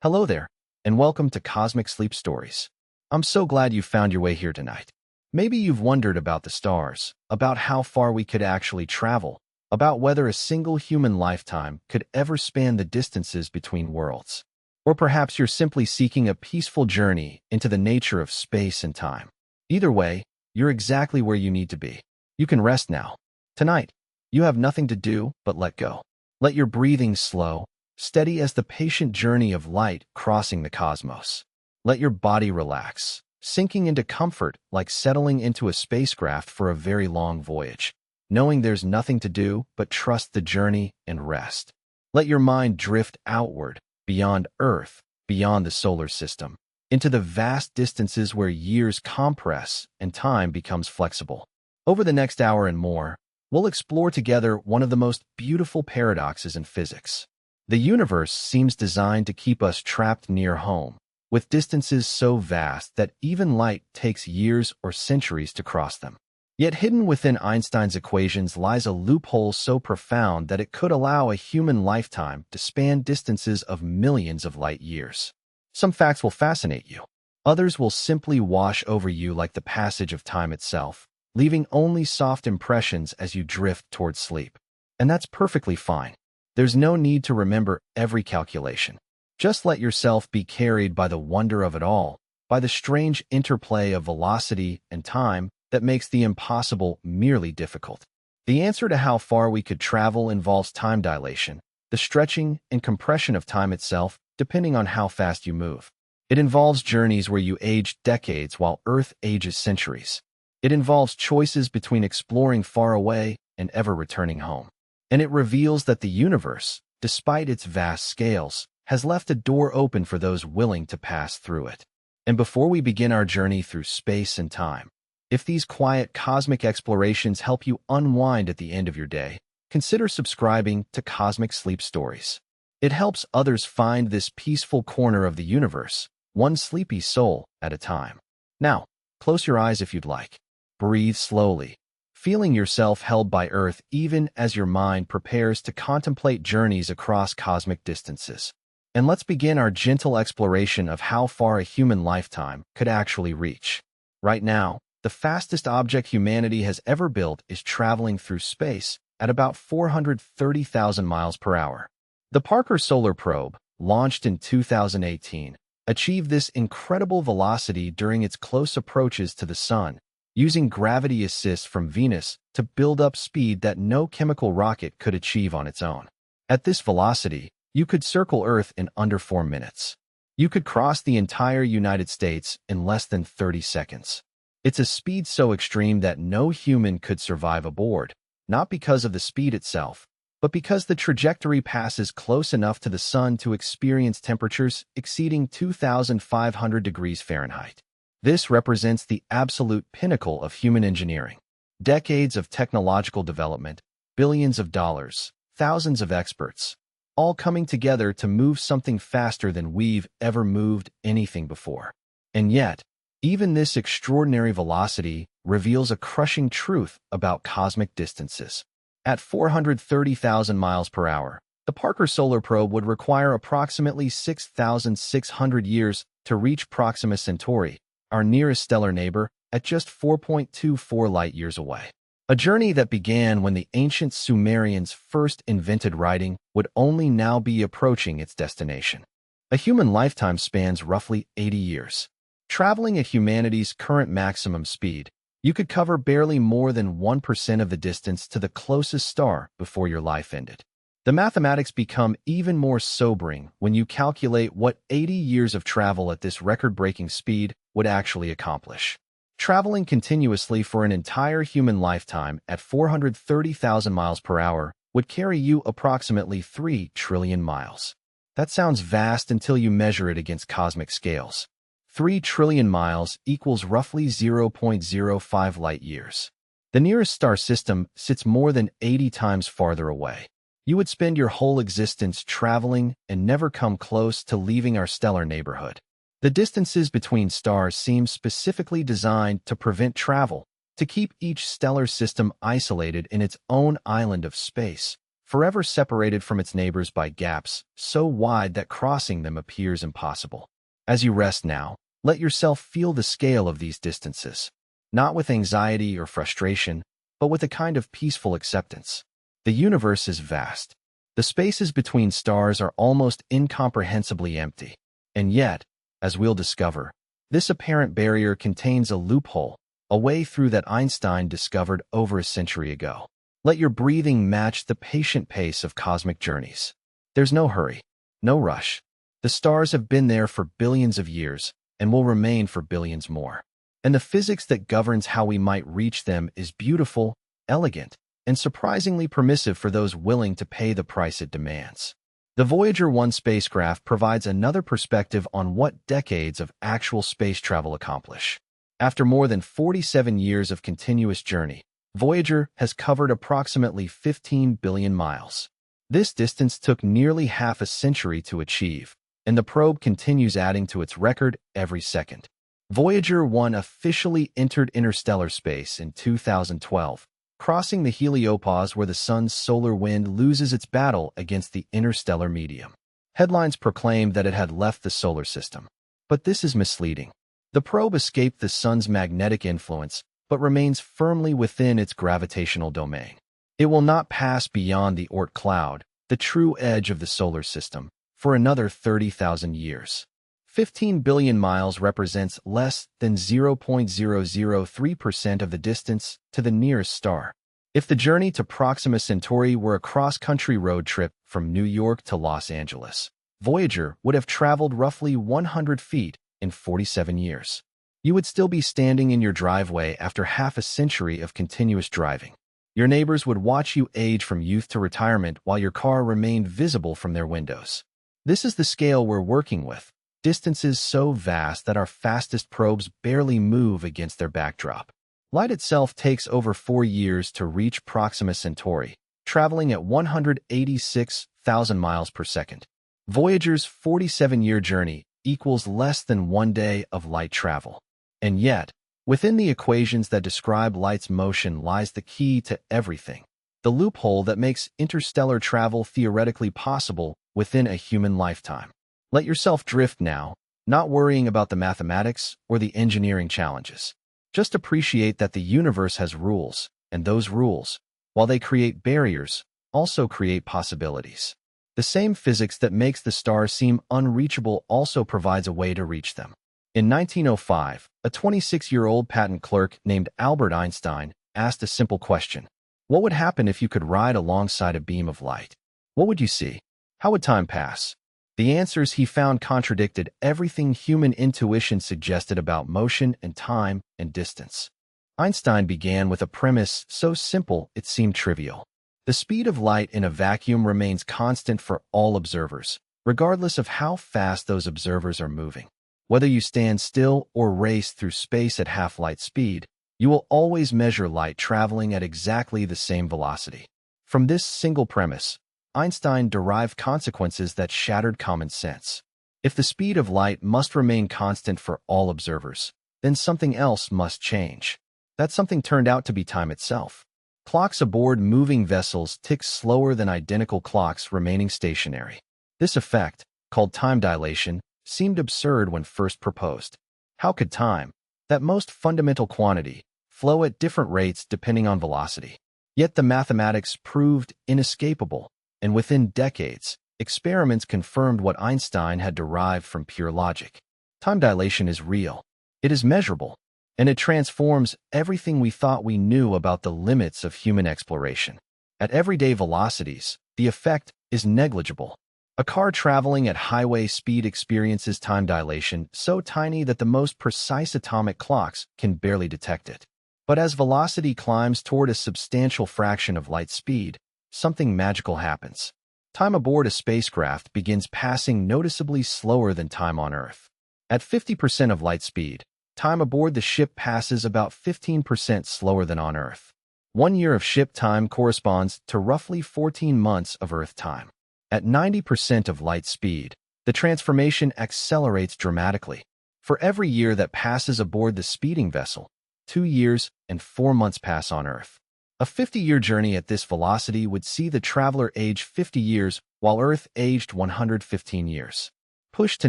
Hello there, and welcome to Cosmic Sleep Stories. I'm so glad you found your way here tonight. Maybe you've wondered about the stars, about how far we could actually travel, about whether a single human lifetime could ever span the distances between worlds. Or perhaps you're simply seeking a peaceful journey into the nature of space and time. Either way, you're exactly where you need to be. You can rest now. Tonight, you have nothing to do but let go. Let your breathing slow, steady as the patient journey of light crossing the cosmos. Let your body relax, sinking into comfort like settling into a spacecraft for a very long voyage, knowing there's nothing to do but trust the journey and rest. Let your mind drift outward, beyond Earth, beyond the solar system, into the vast distances where years compress and time becomes flexible. Over the next hour and more, we'll explore together one of the most beautiful paradoxes in physics. The universe seems designed to keep us trapped near home, with distances so vast that even light takes years or centuries to cross them. Yet hidden within Einstein's equations lies a loophole so profound that it could allow a human lifetime to span distances of millions of light years. Some facts will fascinate you. Others will simply wash over you like the passage of time itself, leaving only soft impressions as you drift towards sleep. And that's perfectly fine. There's no need to remember every calculation. Just let yourself be carried by the wonder of it all, by the strange interplay of velocity and time that makes the impossible merely difficult. The answer to how far we could travel involves time dilation, the stretching and compression of time itself, depending on how fast you move. It involves journeys where you age decades while Earth ages centuries. It involves choices between exploring far away and ever returning home. And it reveals that the universe, despite its vast scales, has left a door open for those willing to pass through it. And before we begin our journey through space and time, if these quiet cosmic explorations help you unwind at the end of your day, consider subscribing to Cosmic Sleep Stories. It helps others find this peaceful corner of the universe, one sleepy soul at a time. Now, close your eyes if you'd like. Breathe slowly, feeling yourself held by Earth even as your mind prepares to contemplate journeys across cosmic distances. And let's begin our gentle exploration of how far a human lifetime could actually reach. Right now, the fastest object humanity has ever built is traveling through space at about 430,000 miles per hour. The Parker Solar Probe, launched in 2018, achieved this incredible velocity during its close approaches to the Sun, using gravity assist from Venus to build up speed that no chemical rocket could achieve on its own. At this velocity, you could circle Earth in under 4 minutes. You could cross the entire United States in less than 30 seconds. It's a speed so extreme that no human could survive aboard, not because of the speed itself, but because the trajectory passes close enough to the Sun to experience temperatures exceeding 2,500 degrees Fahrenheit. This represents the absolute pinnacle of human engineering. Decades of technological development, billions of dollars, thousands of experts, all coming together to move something faster than we've ever moved anything before. And yet, even this extraordinary velocity reveals a crushing truth about cosmic distances. At 430,000 miles per hour, the Parker Solar Probe would require approximately 6,600 years to reach Proxima Centauri, our nearest stellar neighbor, at just 4.24 light-years away. A journey that began when the ancient Sumerians first invented writing would only now be approaching its destination. A human lifetime spans roughly 80 years. Traveling at humanity's current maximum speed, you could cover barely more than 1% of the distance to the closest star before your life ended. The mathematics become even more sobering when you calculate what 80 years of travel at this record-breaking speed would actually accomplish. Traveling continuously for an entire human lifetime at 430,000 miles per hour would carry you approximately 3 trillion miles. That sounds vast until you measure it against cosmic scales. 3 trillion miles equals roughly 0.05 light-years. The nearest star system sits more than 80 times farther away. You would spend your whole existence traveling and never come close to leaving our stellar neighborhood. The distances between stars seem specifically designed to prevent travel, to keep each stellar system isolated in its own island of space, forever separated from its neighbors by gaps so wide that crossing them appears impossible. As you rest now, let yourself feel the scale of these distances, not with anxiety or frustration, but with a kind of peaceful acceptance. The universe is vast. The spaces between stars are almost incomprehensibly empty. And yet, as we'll discover, this apparent barrier contains a loophole, a way through that Einstein discovered over a century ago. Let your breathing match the patient pace of cosmic journeys. There's no hurry, no rush. The stars have been there for billions of years and will remain for billions more. And the physics that governs how we might reach them is beautiful, elegant, and surprisingly permissive for those willing to pay the price it demands. The Voyager 1 spacecraft provides another perspective on what decades of actual space travel accomplish. After more than 47 years of continuous journey, Voyager has covered approximately 15 billion miles. This distance took nearly half a century to achieve, and the probe continues adding to its record every second. Voyager 1 officially entered interstellar space in 2012, crossing the heliopause where the sun's solar wind loses its battle against the interstellar medium. Headlines proclaimed that it had left the solar system. But this is misleading. The probe escaped the sun's magnetic influence, but remains firmly within its gravitational domain. It will not pass beyond the Oort cloud, the true edge of the solar system, for another 30,000 years. 15 billion miles represents less than 0.003% of the distance to the nearest star. If the journey to Proxima Centauri were a cross-country road trip from New York to Los Angeles, Voyager would have traveled roughly 100 feet in 47 years. You would still be standing in your driveway after half a century of continuous driving. Your neighbors would watch you age from youth to retirement while your car remained visible from their windows. This is the scale we're working with. Distances so vast that our fastest probes barely move against their backdrop. Light itself takes over 4 years to reach Proxima Centauri, traveling at 186,000 miles per second. Voyager's 47-year journey equals less than 1 day of light travel. And yet, within the equations that describe light's motion lies the key to everything, the loophole that makes interstellar travel theoretically possible within a human lifetime. Let yourself drift now, not worrying about the mathematics or the engineering challenges. Just appreciate that the universe has rules, and those rules, while they create barriers, also create possibilities. The same physics that makes the stars seem unreachable also provides a way to reach them. In 1905, a 26-year-old patent clerk named Albert Einstein asked a simple question. What would happen if you could ride alongside a beam of light? What would you see? How would time pass? The answers he found contradicted everything human intuition suggested about motion and time and distance. Einstein began with a premise so simple it seemed trivial. The speed of light in a vacuum remains constant for all observers, regardless of how fast those observers are moving. Whether you stand still or race through space at half-light speed, you will always measure light traveling at exactly the same velocity. From this single premise, Einstein derived consequences that shattered common sense. If the speed of light must remain constant for all observers, then something else must change. That something turned out to be time itself. Clocks aboard moving vessels tick slower than identical clocks remaining stationary. This effect, called time dilation, seemed absurd when first proposed. How could time, that most fundamental quantity, flow at different rates depending on velocity? Yet the mathematics proved inescapable. And within decades, experiments confirmed what Einstein had derived from pure logic. Time dilation is real. It is measurable, and it transforms everything we thought we knew about the limits of human exploration. At everyday velocities, the effect is negligible. A car traveling at highway speed experiences time dilation so tiny that the most precise atomic clocks can barely detect it. But as velocity climbs toward a substantial fraction of light speed, something magical happens. Time aboard a spacecraft begins passing noticeably slower than time on Earth. At 50% of light speed, time aboard the ship passes about 15% slower than on Earth. 1 year of ship time corresponds to roughly 14 months of Earth time. At 90% of light speed, the transformation accelerates dramatically. For every year that passes aboard the speeding vessel, 2 years and 4 months pass on Earth. A 50-year journey at this velocity would see the traveler age 50 years while Earth aged 115 years. Pushed to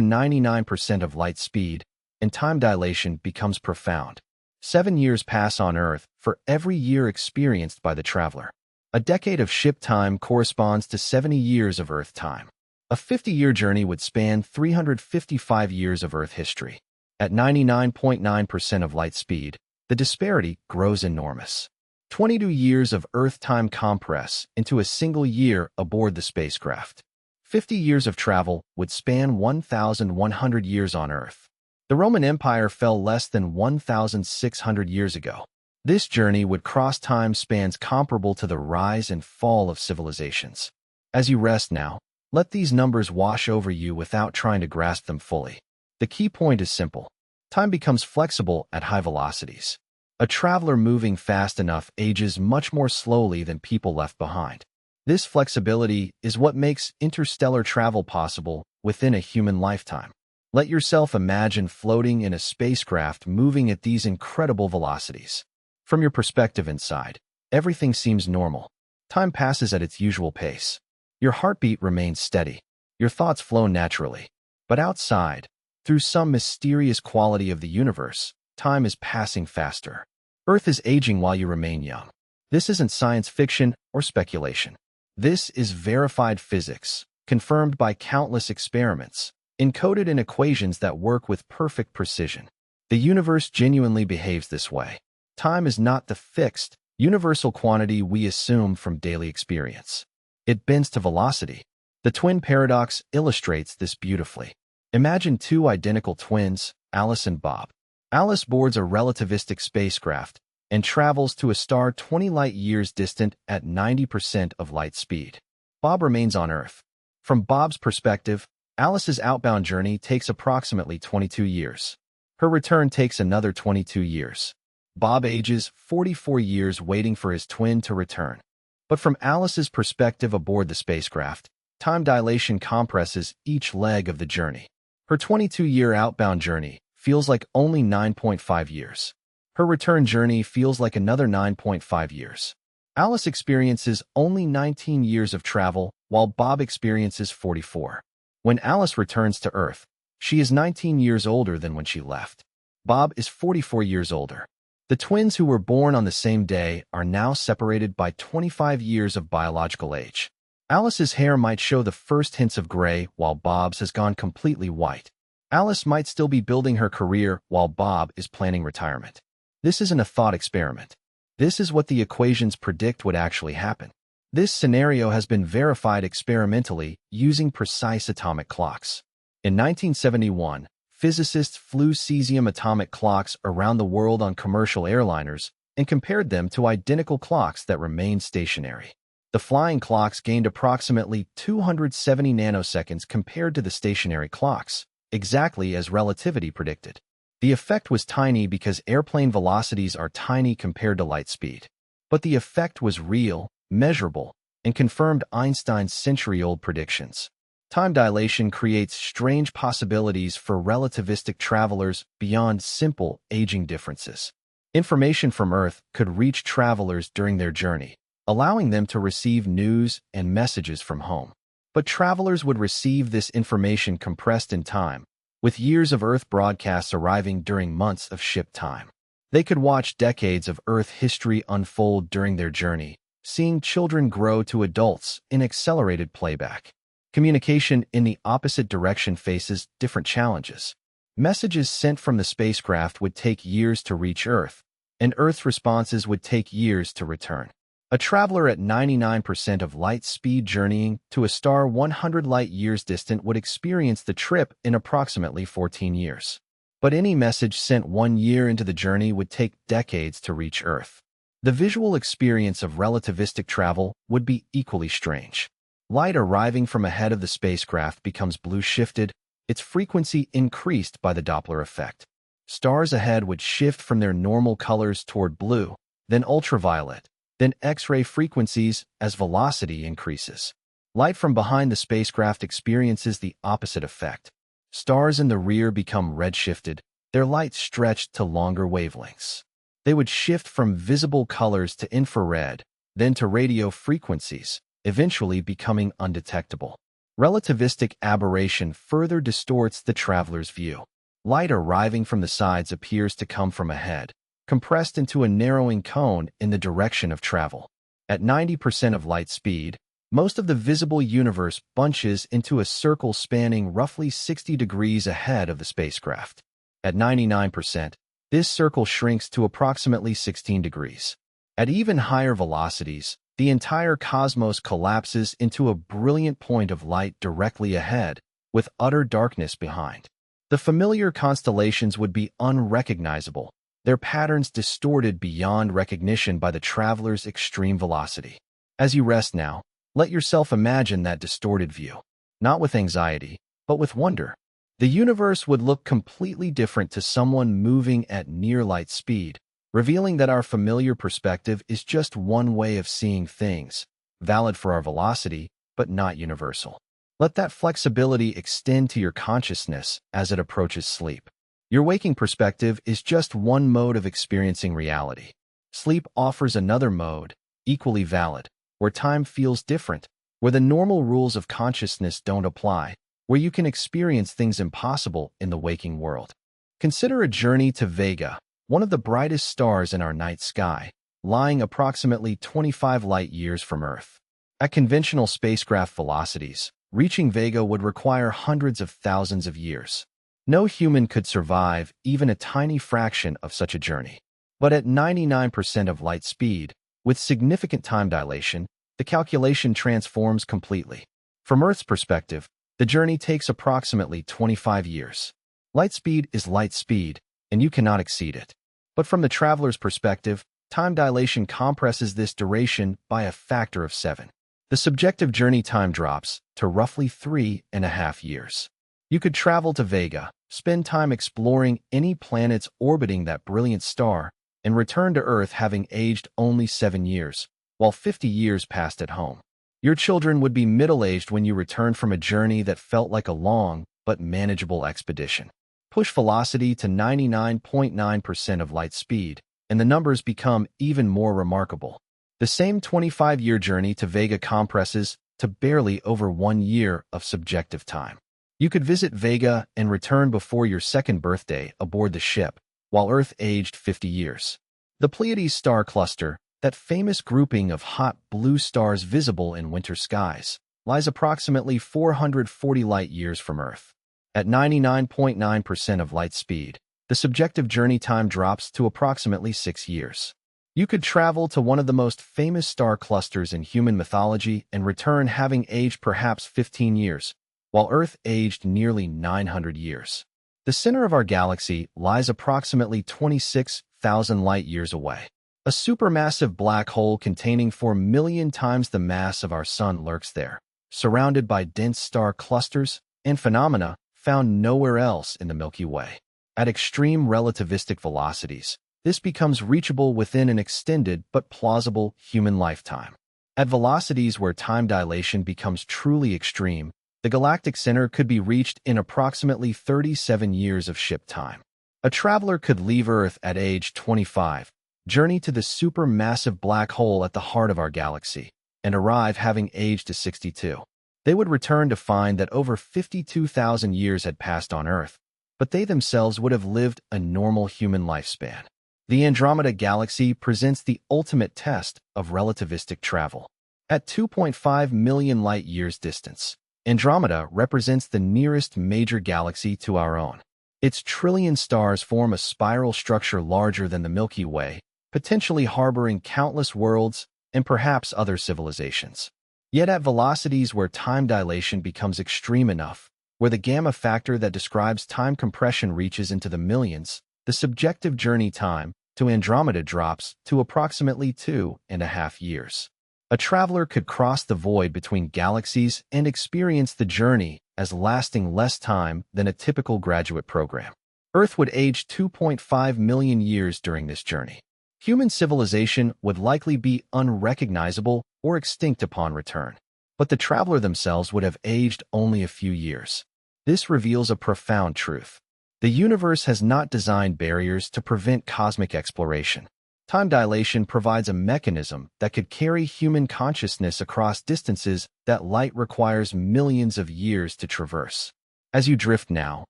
99% of light speed, and time dilation becomes profound. 7 years pass on Earth for every year experienced by the traveler. A decade of ship time corresponds to 70 years of Earth time. A 50-year journey would span 355 years of Earth history. At 99.9% of light speed, the disparity grows enormous. 22 years of Earth time compress into a single year aboard the spacecraft. 50 years of travel would span 1,100 years on Earth. The Roman Empire fell less than 1,600 years ago. This journey would cross time spans comparable to the rise and fall of civilizations. As you rest now, let these numbers wash over you without trying to grasp them fully. The key point is simple. Time becomes flexible at high velocities. A traveler moving fast enough ages much more slowly than people left behind. This flexibility is what makes interstellar travel possible within a human lifetime. Let yourself imagine floating in a spacecraft moving at these incredible velocities. From your perspective inside, everything seems normal. Time passes at its usual pace. Your heartbeat remains steady. Your thoughts flow naturally. But outside, through some mysterious quality of the universe, time is passing faster. Earth is aging while you remain young. This isn't science fiction or speculation. This is verified physics, confirmed by countless experiments, encoded in equations that work with perfect precision. The universe genuinely behaves this way. Time is not the fixed, universal quantity we assume from daily experience. It bends to velocity. The twin paradox illustrates this beautifully. Imagine two identical twins, Alice and Bob. Alice boards a relativistic spacecraft and travels to a star 20 light-years distant at 90% of light speed. Bob remains on Earth. From Bob's perspective, Alice's outbound journey takes approximately 22 years. Her return takes another 22 years. Bob ages 44 years waiting for his twin to return. But from Alice's perspective aboard the spacecraft, time dilation compresses each leg of the journey. Her 22-year outbound journey feels like only 9.5 years. Her return journey feels like another 9.5 years. Alice experiences only 19 years of travel, while Bob experiences 44. When Alice returns to Earth, she is 19 years older than when she left. Bob is 44 years older. The twins who were born on the same day are now separated by 25 years of biological age. Alice's hair might show the first hints of gray, while Bob's has gone completely white. Alice might still be building her career while Bob is planning retirement. This isn't a thought experiment. This is what the equations predict would actually happen. This scenario has been verified experimentally using precise atomic clocks. In 1971, physicists flew cesium atomic clocks around the world on commercial airliners and compared them to identical clocks that remained stationary. The flying clocks gained approximately 270 nanoseconds compared to the stationary clocks, exactly as relativity predicted. The effect was tiny because airplane velocities are tiny compared to light speed. But the effect was real, measurable, and confirmed Einstein's century-old predictions. Time dilation creates strange possibilities for relativistic travelers beyond simple aging differences. Information from Earth could reach travelers during their journey, allowing them to receive news and messages from home. But travelers would receive this information compressed in time, with years of Earth broadcasts arriving during months of ship time. They could watch decades of Earth history unfold during their journey, seeing children grow to adults in accelerated playback. Communication in the opposite direction faces different challenges. Messages sent from the spacecraft would take years to reach Earth, and Earth's responses would take years to return. A traveler at 99% of light speed journeying to a star 100 light-years distant would experience the trip in approximately 14 years. But any message sent 1 year into the journey would take decades to reach Earth. The visual experience of relativistic travel would be equally strange. Light arriving from ahead of the spacecraft becomes blue-shifted, its frequency increased by the Doppler effect. Stars ahead would shift from their normal colors toward blue, then ultraviolet, then X-ray frequencies as velocity increases. Light from behind the spacecraft experiences the opposite effect. Stars in the rear become redshifted, their light stretched to longer wavelengths. They would shift from visible colors to infrared, then to radio frequencies, eventually becoming undetectable. Relativistic aberration further distorts the traveler's view. Light arriving from the sides appears to come from ahead, compressed into a narrowing cone in the direction of travel. At 90% of light speed, most of the visible universe bunches into a circle spanning roughly 60 degrees ahead of the spacecraft. At 99%, this circle shrinks to approximately 16 degrees. At even higher velocities, the entire cosmos collapses into a brilliant point of light directly ahead, with utter darkness behind. The familiar constellations would be unrecognizable, their patterns distorted beyond recognition by the traveler's extreme velocity. As you rest now, let yourself imagine that distorted view, not with anxiety, but with wonder. The universe would look completely different to someone moving at near light speed, revealing that our familiar perspective is just one way of seeing things, valid for our velocity, but not universal. Let that flexibility extend to your consciousness as it approaches sleep. Your waking perspective is just one mode of experiencing reality. Sleep offers another mode, equally valid, where time feels different, where the normal rules of consciousness don't apply, where you can experience things impossible in the waking world. Consider a journey to Vega, one of the brightest stars in our night sky, lying approximately 25 light-years from Earth. At conventional spacecraft velocities, reaching Vega would require hundreds of thousands of years. No human could survive even a tiny fraction of such a journey. But at 99% of light speed, with significant time dilation, the calculation transforms completely. From Earth's perspective, the journey takes approximately 25 years. Light speed is light speed, and you cannot exceed it. But from the traveler's perspective, time dilation compresses this duration by a factor of 7. The subjective journey time drops to roughly 3.5 years. You could travel to Vega, spend time exploring any planets orbiting that brilliant star, and return to Earth having aged only 7 years, while 50 years passed at home. Your children would be middle-aged when you returned from a journey that felt like a long but manageable expedition. Push velocity to 99.9% of light speed, and the numbers become even more remarkable. The same 25-year journey to Vega compresses to barely over 1 year of subjective time. You could visit Vega and return before your second birthday aboard the ship, while Earth aged 50 years. The Pleiades star cluster, that famous grouping of hot blue stars visible in winter skies, lies approximately 440 light-years from Earth. At 99.9% of light speed, the subjective journey time drops to approximately 6 years. You could travel to one of the most famous star clusters in human mythology and return having aged perhaps 15 years, while Earth aged nearly 900 years. The center of our galaxy lies approximately 26,000 light-years away. A supermassive black hole containing 4 million times the mass of our Sun lurks there, surrounded by dense star clusters and phenomena found nowhere else in the Milky Way. At extreme relativistic velocities, this becomes reachable within an extended but plausible human lifetime. At velocities where time dilation becomes truly extreme, the galactic center could be reached in approximately 37 years of ship time. A traveler could leave Earth at age 25, journey to the supermassive black hole at the heart of our galaxy, and arrive having aged to 62. They would return to find that over 52,000 years had passed on Earth, but they themselves would have lived a normal human lifespan. The Andromeda Galaxy presents the ultimate test of relativistic travel. At 2.5 million light-years distance, Andromeda represents the nearest major galaxy to our own. Its trillion stars form a spiral structure larger than the Milky Way, potentially harboring countless worlds and perhaps other civilizations. Yet at velocities where time dilation becomes extreme enough, where the gamma factor that describes time compression reaches into the millions, the subjective journey time to Andromeda drops to approximately 2.5 years. A traveler could cross the void between galaxies and experience the journey as lasting less time than a typical graduate program. Earth would age 2.5 million years during this journey. Human civilization would likely be unrecognizable or extinct upon return, but the traveler themselves would have aged only a few years. This reveals a profound truth. The universe has not designed barriers to prevent cosmic exploration. Time dilation provides a mechanism that could carry human consciousness across distances that light requires millions of years to traverse. As you drift now,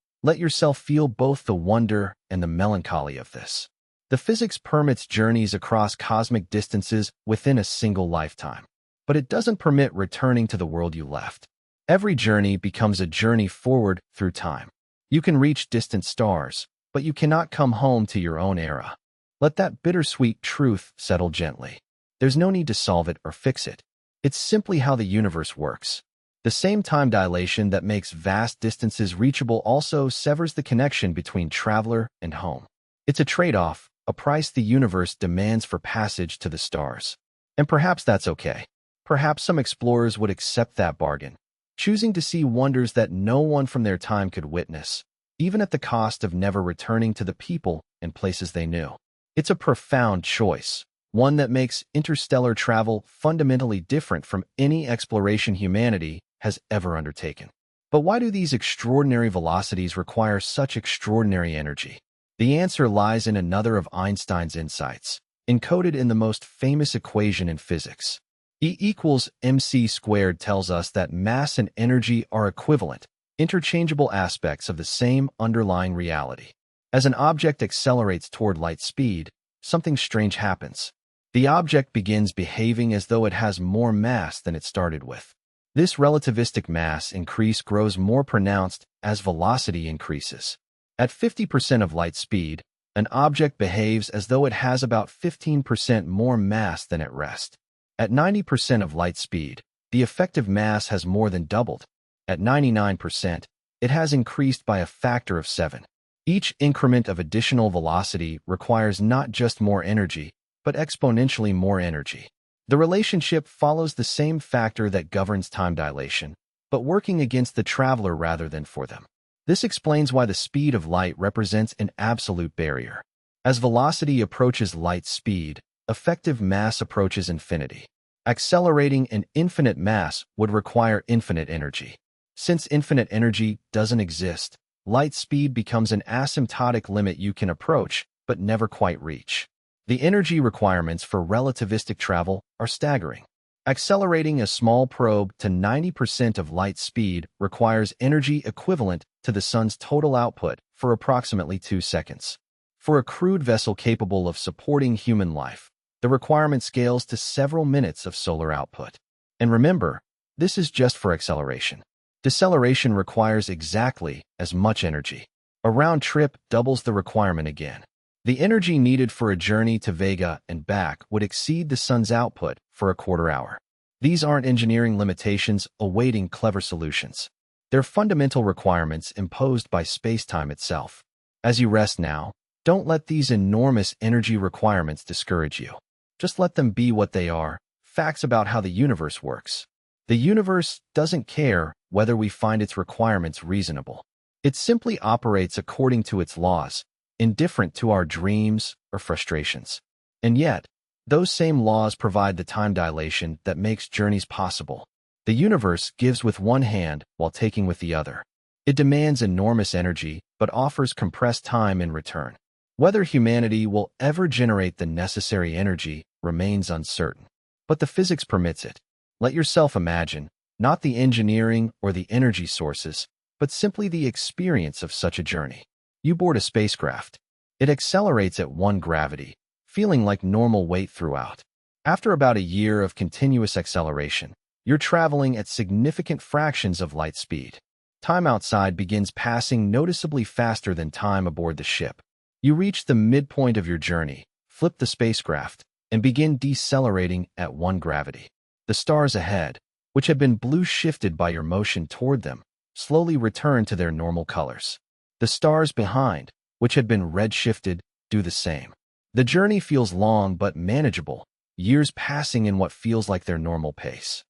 let yourself feel both the wonder and the melancholy of this. The physics permits journeys across cosmic distances within a single lifetime, but it doesn't permit returning to the world you left. Every journey becomes a journey forward through time. You can reach distant stars, but you cannot come home to your own era. Let that bittersweet truth settle gently. There's no need to solve it or fix it. It's simply how the universe works. The same time dilation that makes vast distances reachable also severs the connection between traveler and home. It's a trade-off, a price the universe demands for passage to the stars. And perhaps that's okay. Perhaps some explorers would accept that bargain, choosing to see wonders that no one from their time could witness, even at the cost of never returning to the people and places they knew. It's a profound choice, one that makes interstellar travel fundamentally different from any exploration humanity has ever undertaken. But why do these extraordinary velocities require such extraordinary energy? The answer lies in another of Einstein's insights, encoded in the most famous equation in physics. E equals mc squared tells us that mass and energy are equivalent, interchangeable aspects of the same underlying reality. As an object accelerates toward light speed, something strange happens. The object begins behaving as though it has more mass than it started with. This relativistic mass increase grows more pronounced as velocity increases. At 50% of light speed, an object behaves as though it has about 15% more mass than at rest. At 90% of light speed, the effective mass has more than doubled. At 99%, it has increased by a factor of 7. Each increment of additional velocity requires not just more energy, but exponentially more energy. The relationship follows the same factor that governs time dilation, but working against the traveler rather than for them. This explains why the speed of light represents an absolute barrier. As velocity approaches light speed, effective mass approaches infinity. Accelerating an infinite mass would require infinite energy. Since infinite energy doesn't exist, light speed becomes an asymptotic limit you can approach, but never quite reach. The energy requirements for relativistic travel are staggering. Accelerating a small probe to 90% of light speed requires energy equivalent to the sun's total output for approximately 2 seconds. For a crude vessel capable of supporting human life, the requirement scales to several minutes of solar output. And remember, this is just for acceleration. Deceleration requires exactly as much energy. A round trip doubles the requirement again. The energy needed for a journey to Vega and back would exceed the sun's output for a quarter hour. These aren't engineering limitations awaiting clever solutions. They're fundamental requirements imposed by space-time itself. As you rest now, don't let these enormous energy requirements discourage you. Just let them be what they are, facts about how the universe works. The universe doesn't care whether we find its requirements reasonable. It simply operates according to its laws, indifferent to our dreams or frustrations. And yet, those same laws provide the time dilation that makes journeys possible. The universe gives with one hand while taking with the other. It demands enormous energy, but offers compressed time in return. Whether humanity will ever generate the necessary energy remains uncertain. But the physics permits it. Let yourself imagine, not the engineering or the energy sources, but simply the experience of such a journey. You board a spacecraft. It accelerates at 1 gravity, feeling like normal weight throughout. After about a year of continuous acceleration, you're traveling at significant fractions of light speed. Time outside begins passing noticeably faster than time aboard the ship. You reach the midpoint of your journey, flip the spacecraft, and begin decelerating at 1 gravity. The stars ahead, which have been blue shifted by your motion toward them, slowly return to their normal colors. The stars behind, which had been red shifted, do the same. The journey feels long but manageable, years passing in what feels like their normal pace.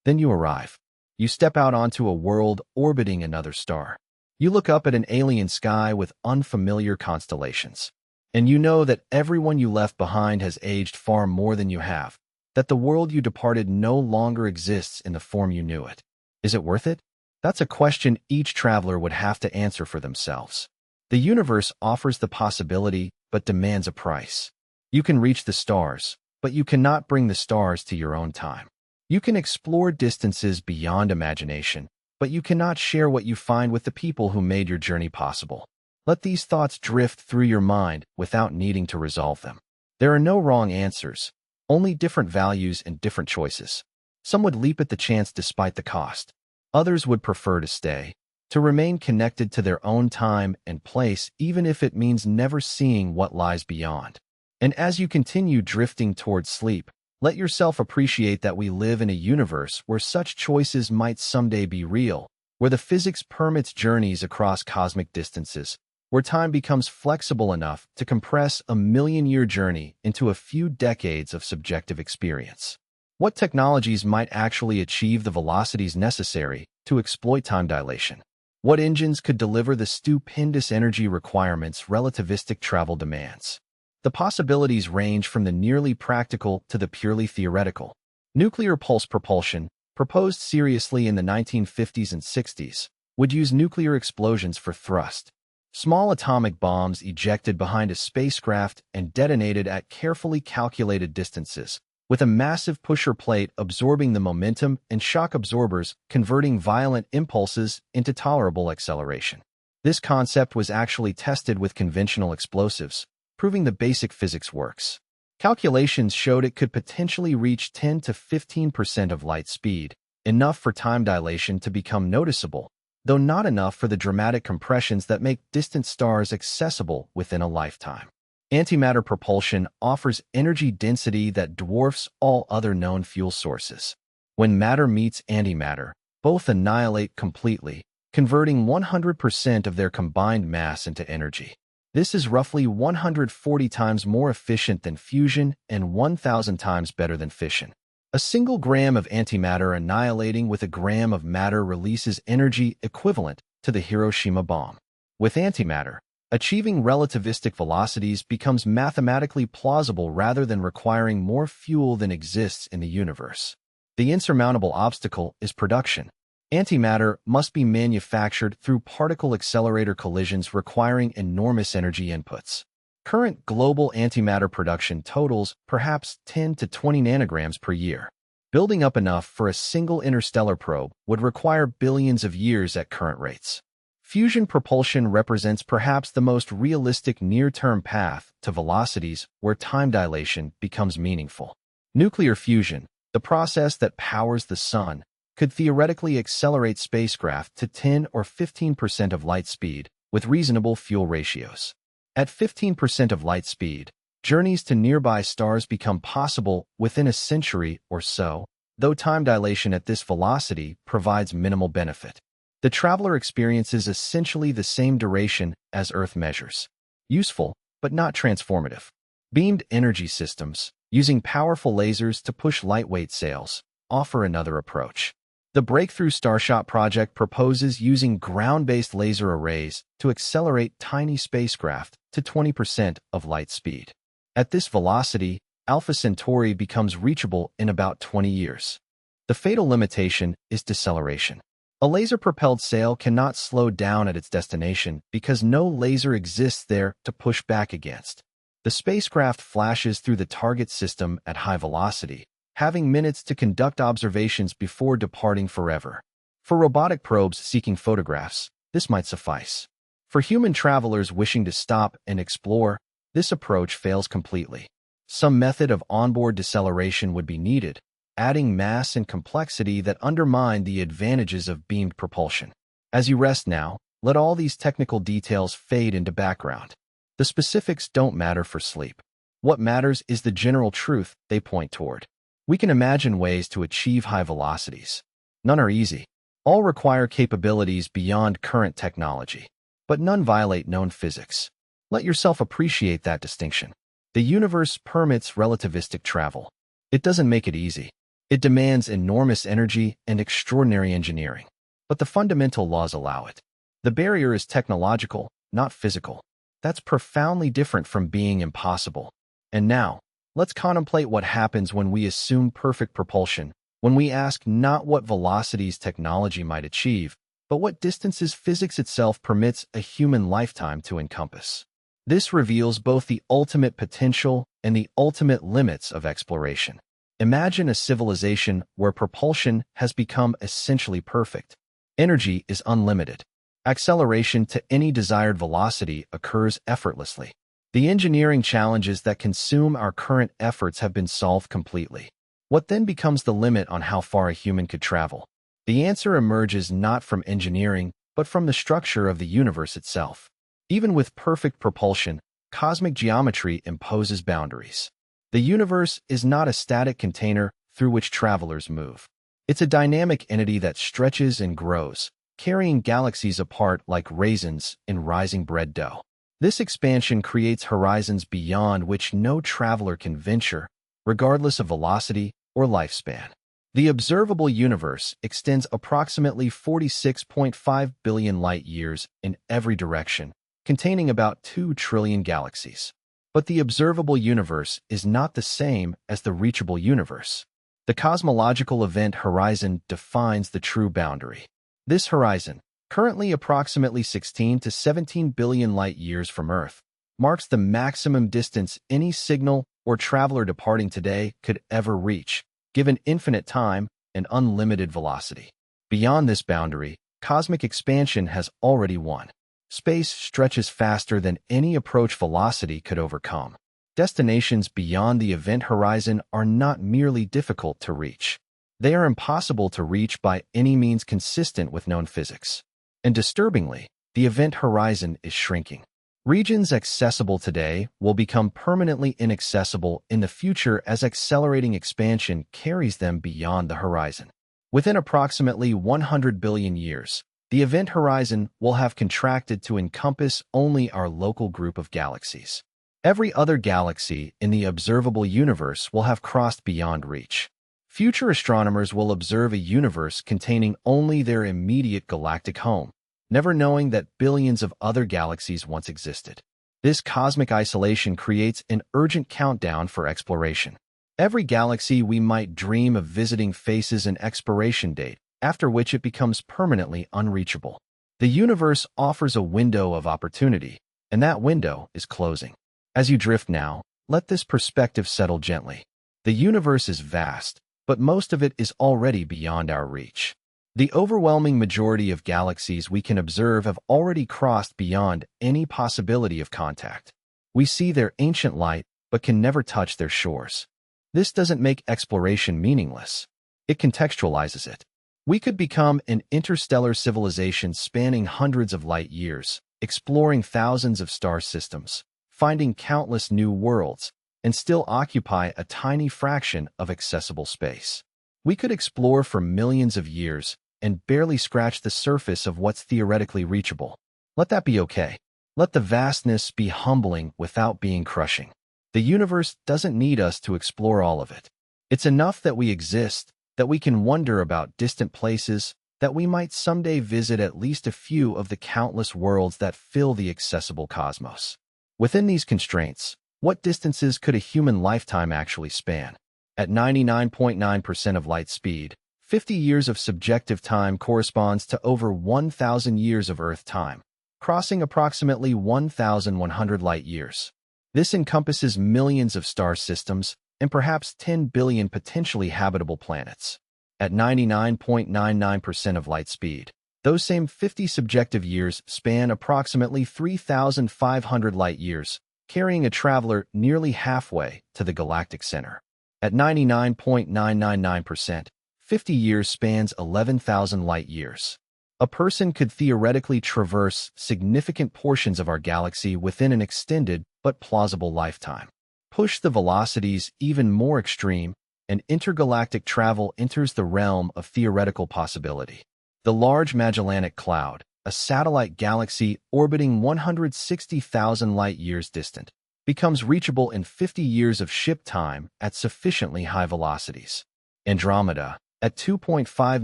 Then you arrive. You step out onto a world orbiting another star. You look up at an alien sky with unfamiliar constellations. And you know that everyone you left behind has aged far more than you have, that the world you departed no longer exists in the form you knew it. Is it worth it? That's a question each traveler would have to answer for themselves. The universe offers the possibility, but demands a price. You can reach the stars, but you cannot bring the stars to your own time. You can explore distances beyond imagination, but you cannot share what you find with the people who made your journey possible. Let these thoughts drift through your mind without needing to resolve them. There are no wrong answers, only different values and different choices. Some would leap at the chance despite the cost. Others would prefer to stay, to remain connected to their own time and place, even if it means never seeing what lies beyond. And as you continue drifting towards sleep, let yourself appreciate that we live in a universe where such choices might someday be real, where the physics permits journeys across cosmic distances, where time becomes flexible enough to compress a million-year journey into a few decades of subjective experience. What technologies might actually achieve the velocities necessary to exploit time dilation? What engines could deliver the stupendous energy requirements relativistic travel demands? The possibilities range from the nearly practical to the purely theoretical. Nuclear pulse propulsion, proposed seriously in the 1950s and 60s, would use nuclear explosions for thrust. Small atomic bombs ejected behind a spacecraft and detonated at carefully calculated distances, with a massive pusher plate absorbing the momentum and shock absorbers converting violent impulses into tolerable acceleration. This concept was actually tested with conventional explosives, proving the basic physics works. Calculations showed it could potentially reach 10 to 15% of light speed, enough for time dilation to become noticeable, though not enough for the dramatic compressions that make distant stars accessible within a lifetime. Antimatter propulsion offers energy density that dwarfs all other known fuel sources. When matter meets antimatter, both annihilate completely, converting 100% of their combined mass into energy. This is roughly 140 times more efficient than fusion and 1,000 times better than fission. A single gram of antimatter annihilating with a gram of matter releases energy equivalent to the Hiroshima bomb. With antimatter, achieving relativistic velocities becomes mathematically plausible rather than requiring more fuel than exists in the universe. The insurmountable obstacle is production. Antimatter must be manufactured through particle accelerator collisions requiring enormous energy inputs. Current global antimatter production totals perhaps 10 to 20 nanograms per year. Building up enough for a single interstellar probe would require billions of years at current rates. Fusion propulsion represents perhaps the most realistic near-term path to velocities where time dilation becomes meaningful. Nuclear fusion, the process that powers the sun, could theoretically accelerate spacecraft to 10 or 15% of light speed with reasonable fuel ratios. At 15% of light speed, journeys to nearby stars become possible within a century or so, though time dilation at this velocity provides minimal benefit. The traveler experiences essentially the same duration as Earth measures. Useful, but not transformative. Beamed energy systems, using powerful lasers to push lightweight sails, offer another approach. The Breakthrough Starshot project proposes using ground-based laser arrays to accelerate tiny spacecraft to 20% of light speed. At this velocity, Alpha Centauri becomes reachable in about 20 years. The fatal limitation is deceleration. A laser-propelled sail cannot slow down at its destination because no laser exists there to push back against. The spacecraft flashes through the target system at high velocity, having minutes to conduct observations before departing forever. For robotic probes seeking photographs, this might suffice. For human travelers wishing to stop and explore, this approach fails completely. Some method of onboard deceleration would be needed, adding mass and complexity that undermine the advantages of beamed propulsion. As you rest now, let all these technical details fade into background. The specifics don't matter for sleep. What matters is the general truth they point toward. We can imagine ways to achieve high velocities. None are easy. All require capabilities beyond current technology, but none violate known physics. Let yourself appreciate that distinction. The universe permits relativistic travel. It doesn't make it easy. It demands enormous energy and extraordinary engineering, but the fundamental laws allow it. The barrier is technological, not physical. That's profoundly different from being impossible. And now, let's contemplate what happens when we assume perfect propulsion, when we ask not what velocities technology might achieve, but what distances physics itself permits a human lifetime to encompass. This reveals both the ultimate potential and the ultimate limits of exploration. Imagine a civilization where propulsion has become essentially perfect. Energy is unlimited. Acceleration to any desired velocity occurs effortlessly. The engineering challenges that consume our current efforts have been solved completely. What then becomes the limit on how far a human could travel? The answer emerges not from engineering, but from the structure of the universe itself. Even with perfect propulsion, cosmic geometry imposes boundaries. The universe is not a static container through which travelers move. It's a dynamic entity that stretches and grows, carrying galaxies apart like raisins in rising bread dough. This expansion creates horizons beyond which no traveler can venture, regardless of velocity or lifespan. The observable universe extends approximately 46.5 billion light-years in every direction, containing about 2 trillion galaxies. But the observable universe is not the same as the reachable universe. The cosmological event horizon defines the true boundary. This horizon, currently approximately 16 to 17 billion light-years from Earth, marks the maximum distance any signal or traveler departing today could ever reach, given infinite time and unlimited velocity. Beyond this boundary, cosmic expansion has already won. Space stretches faster than any approach velocity could overcome. Destinations beyond the event horizon are not merely difficult to reach. They are impossible to reach by any means consistent with known physics. And disturbingly, the event horizon is shrinking. Regions accessible today will become permanently inaccessible in the future as accelerating expansion carries them beyond the horizon. Within approximately 100 billion years, the event horizon will have contracted to encompass only our local group of galaxies. Every other galaxy in the observable universe will have crossed beyond reach. Future astronomers will observe a universe containing only their immediate galactic home, never knowing that billions of other galaxies once existed. This cosmic isolation creates an urgent countdown for exploration. Every galaxy we might dream of visiting faces an expiration date, after which it becomes permanently unreachable. The universe offers a window of opportunity, and that window is closing. As you drift now, let this perspective settle gently. The universe is vast, but most of it is already beyond our reach. The overwhelming majority of galaxies we can observe have already crossed beyond any possibility of contact. We see their ancient light, but can never touch their shores. This doesn't make exploration meaningless. It contextualizes it. We could become an interstellar civilization spanning hundreds of light years, exploring thousands of star systems, finding countless new worlds, and still occupy a tiny fraction of accessible space. We could explore for millions of years and barely scratch the surface of what's theoretically reachable. Let that be okay. Let the vastness be humbling without being crushing. The universe doesn't need us to explore all of it. It's enough that we exist, that we can wonder about distant places, that we might someday visit at least a few of the countless worlds that fill the accessible cosmos. Within these constraints, what distances could a human lifetime actually span? At 99.9% of light speed, 50 years of subjective time corresponds to over 1,000 years of Earth time, crossing approximately 1,100 light years. This encompasses millions of star systems and perhaps 10 billion potentially habitable planets. At 99.99% of light speed, those same 50 subjective years span approximately 3,500 light years, carrying a traveler nearly halfway to the galactic center. At 99.999%, 50 years spans 11,000 light years. A person could theoretically traverse significant portions of our galaxy within an extended but plausible lifetime. Push the velocities even more extreme, and intergalactic travel enters the realm of theoretical possibility. The Large Magellanic Cloud, a satellite galaxy orbiting 160,000 light-years distant, becomes reachable in 50 years of ship time at sufficiently high velocities. Andromeda, at 2.5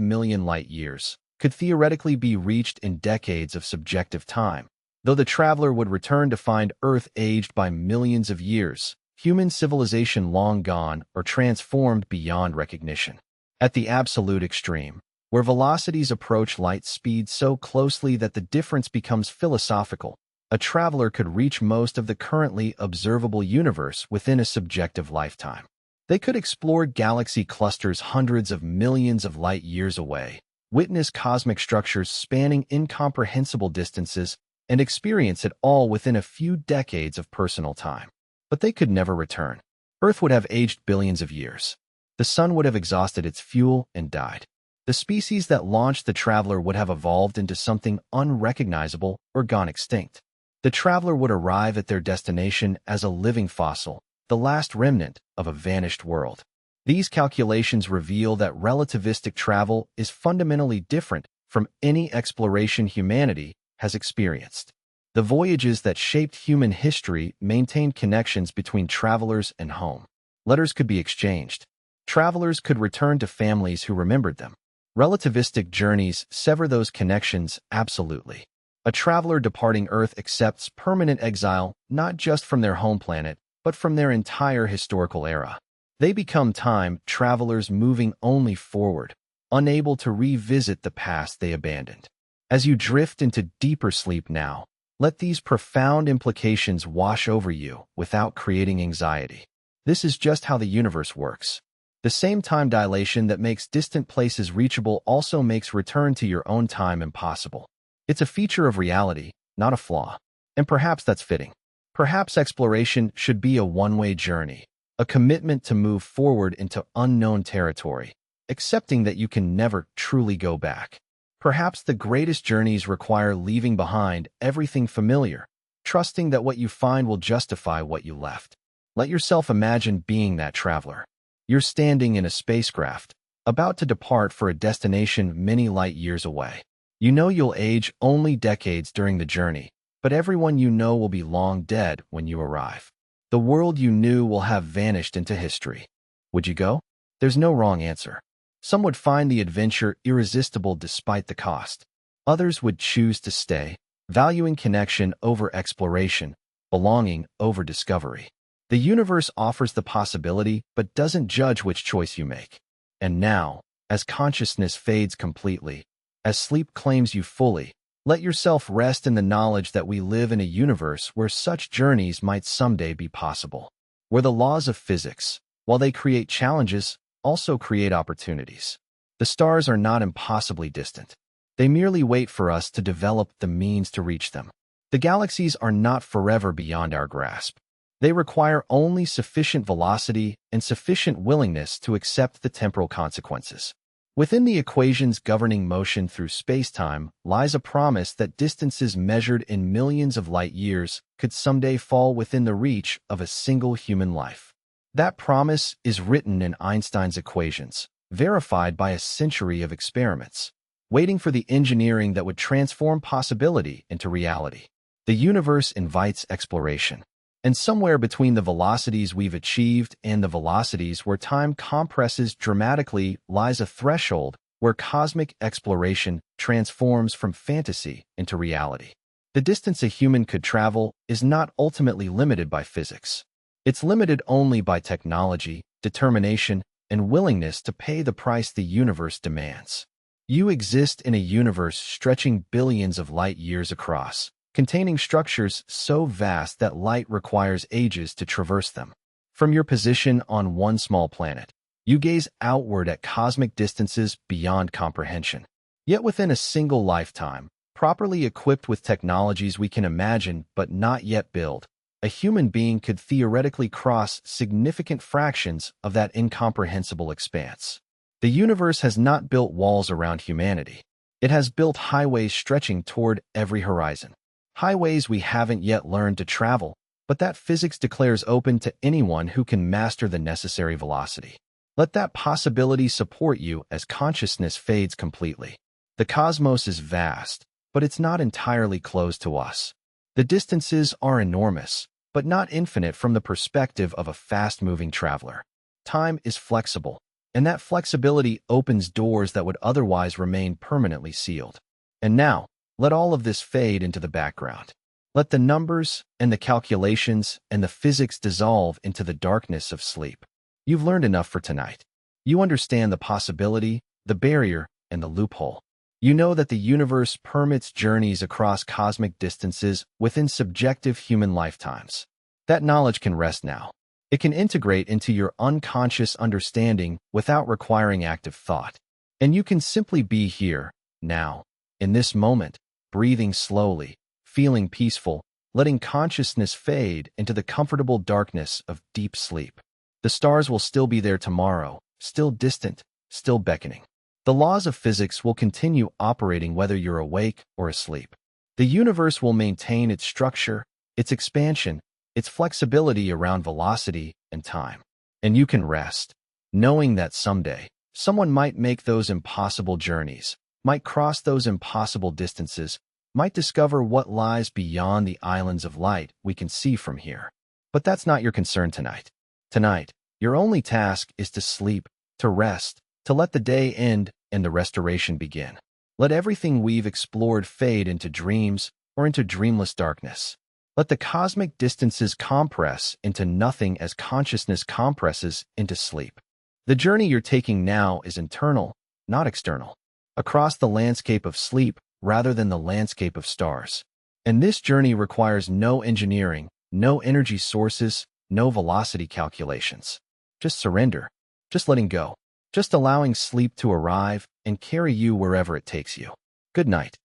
million light-years, could theoretically be reached in decades of subjective time. Though the traveler would return to find Earth aged by millions of years, human civilization long gone or transformed beyond recognition. At the absolute extreme, where velocities approach light speed so closely that the difference becomes philosophical. A traveler could reach most of the currently observable universe within a subjective lifetime. They could explore galaxy clusters hundreds of millions of light years away, witness cosmic structures spanning incomprehensible distances, and experience it all within a few decades of personal time. But they could never return. Earth would have aged billions of years. The sun would have exhausted its fuel and died. The species that launched the traveler would have evolved into something unrecognizable or gone extinct. The traveler would arrive at their destination as a living fossil, the last remnant of a vanished world. These calculations reveal that relativistic travel is fundamentally different from any exploration humanity has experienced. The voyages that shaped human history maintained connections between travelers and home. Letters could be exchanged. Travelers could return to families who remembered them. Relativistic journeys sever those connections absolutely. A traveler departing Earth accepts permanent exile not just from their home planet, but from their entire historical era. They become time travelers moving only forward, unable to revisit the past they abandoned. As you drift into deeper sleep now, let these profound implications wash over you without creating anxiety. This is just how the universe works. The same time dilation that makes distant places reachable also makes return to your own time impossible. It's a feature of reality, not a flaw. And perhaps that's fitting. Perhaps exploration should be a one-way journey, a commitment to move forward into unknown territory, accepting that you can never truly go back. Perhaps the greatest journeys require leaving behind everything familiar, trusting that what you find will justify what you left. Let yourself imagine being that traveler. You're standing in a spacecraft, about to depart for a destination many light years away. You know you'll age only decades during the journey, but everyone you know will be long dead when you arrive. The world you knew will have vanished into history. Would you go? There's no wrong answer. Some would find the adventure irresistible despite the cost. Others would choose to stay, valuing connection over exploration, belonging over discovery. The universe offers the possibility but doesn't judge which choice you make. And now, as consciousness fades completely, as sleep claims you fully, let yourself rest in the knowledge that we live in a universe where such journeys might someday be possible, where the laws of physics, while they create challenges, also create opportunities. The stars are not impossibly distant. They merely wait for us to develop the means to reach them. The galaxies are not forever beyond our grasp. They require only sufficient velocity and sufficient willingness to accept the temporal consequences. Within the equations governing motion through space-time lies a promise that distances measured in millions of light years could someday fall within the reach of a single human life. That promise is written in Einstein's equations, verified by a century of experiments, waiting for the engineering that would transform possibility into reality. The universe invites exploration. And somewhere between the velocities we've achieved and the velocities where time compresses dramatically lies a threshold where cosmic exploration transforms from fantasy into reality. The distance a human could travel is not ultimately limited by physics. It's limited only by technology, determination, and willingness to pay the price the universe demands. You exist in a universe stretching billions of light years across, containing structures so vast that light requires ages to traverse them. From your position on one small planet, you gaze outward at cosmic distances beyond comprehension. Yet within a single lifetime, properly equipped with technologies we can imagine but not yet build, a human being could theoretically cross significant fractions of that incomprehensible expanse. The universe has not built walls around humanity. It has built highways stretching toward every horizon. Highways we haven't yet learned to travel, but that physics declares open to anyone who can master the necessary velocity. Let that possibility support you as consciousness fades completely. The cosmos is vast, but it's not entirely closed to us. The distances are enormous, but not infinite from the perspective of a fast-moving traveler. Time is flexible, and that flexibility opens doors that would otherwise remain permanently sealed. And now, let all of this fade into the background. Let the numbers and the calculations and the physics dissolve into the darkness of sleep. You've learned enough for tonight. You understand the possibility, the barrier, and the loophole. You know that the universe permits journeys across cosmic distances within subjective human lifetimes. That knowledge can rest now. It can integrate into your unconscious understanding without requiring active thought. And you can simply be here, now, in this moment, breathing slowly, feeling peaceful, letting consciousness fade into the comfortable darkness of deep sleep. The stars will still be there tomorrow, still distant, still beckoning. The laws of physics will continue operating whether you're awake or asleep. The universe will maintain its structure, its expansion, its flexibility around velocity and time. And you can rest, knowing that someday, someone might make those impossible journeys, might cross those impossible distances, might discover what lies beyond the islands of light we can see from here. But that's not your concern tonight. Tonight, your only task is to sleep, to rest, to let the day end and the restoration begin. Let everything we've explored fade into dreams or into dreamless darkness. Let the cosmic distances compress into nothing as consciousness compresses into sleep. The journey you're taking now is internal, not external, across the landscape of sleep rather than the landscape of stars. And this journey requires no engineering, no energy sources, no velocity calculations. Just surrender, just letting go, just allowing sleep to arrive and carry you wherever it takes you. Good night.